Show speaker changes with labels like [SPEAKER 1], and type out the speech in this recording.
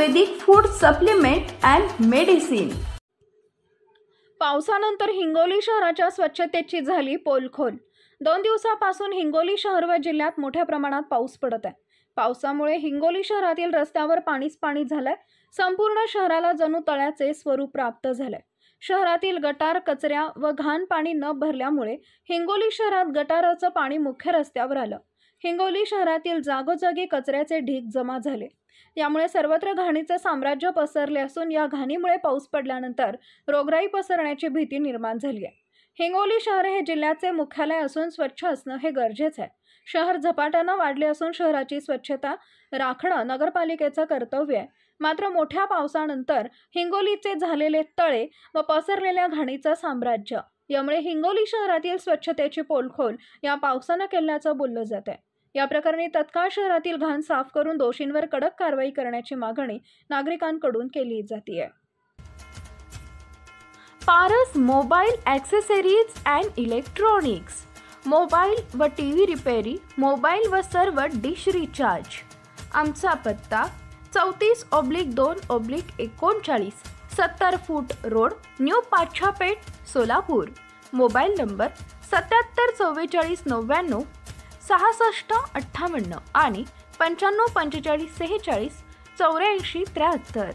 [SPEAKER 1] Ayurvedic food supplement and medicine.
[SPEAKER 2] पावसानंतर हिंगोली शहराच्या स्वच्छतेची झाली पोलखोल। 2 दिवसापासून हिंगोली शहर व जिल्ह्यात मोठ्या प्रमाणात पाऊस पडत आहे। पावसामुळे हिंगोली शहरातील रस्त्यावर पाणीच पाणी झालंय। संपूर्ण शहराला जणू तळ्याचे स्वरूप प्राप्त झालंय। शहरातील गटार, कचऱ्या व घाण पाणी न भरल्यामुळे हिंगोली शहरात गटाराचं पाणी मुख्य रस्त्यावर आलं। हिंगोली शहरातील जागोजागी कचऱ्याचे ढीग जमा झाले। यामुळे सर्वत्र घाणीचे साम्राज्य पसरले असून या घाणीमुळे पाऊस पडल्यानंतर रोगराई पसरण्याची भीती निर्माण झाली आहे। हिंगोली शहर हे जिल्ह्याचे मुख्यालय असून स्वच्छ असणं हे गरजेचं आहे। शहर झपाट्यानं वाढले असून शहराची स्वच्छता राखणं नगरपालिकेचं कर्तव्य आहे। मात्र मोठ्या पावसानंतर हिंगोलीचे झालेले तळे व पसरलेल्या घाणीचं साम्राज्य यामुळे हिंगोली शहरातील स्वच्छतेची पोलखोल या पावसानं केल्याचं बोललं जात आहे। या प्रकरणी तत्काळ शहरातील घाण साफ करून दोषींवर कडक कारवाई करण्याची मागणी नागरिकांकडून केली जाते।
[SPEAKER 1] Paras mobile accessories and electronics, mobile व टीव्ही रिपेरी, मोबाईल व सर्व डिश रिचार्ज। आमचा पत्ता 34/2/39 70 फूट road, new Pachhapeth, Solapur. Mobile number 774499 6658 आणि 954546 8473।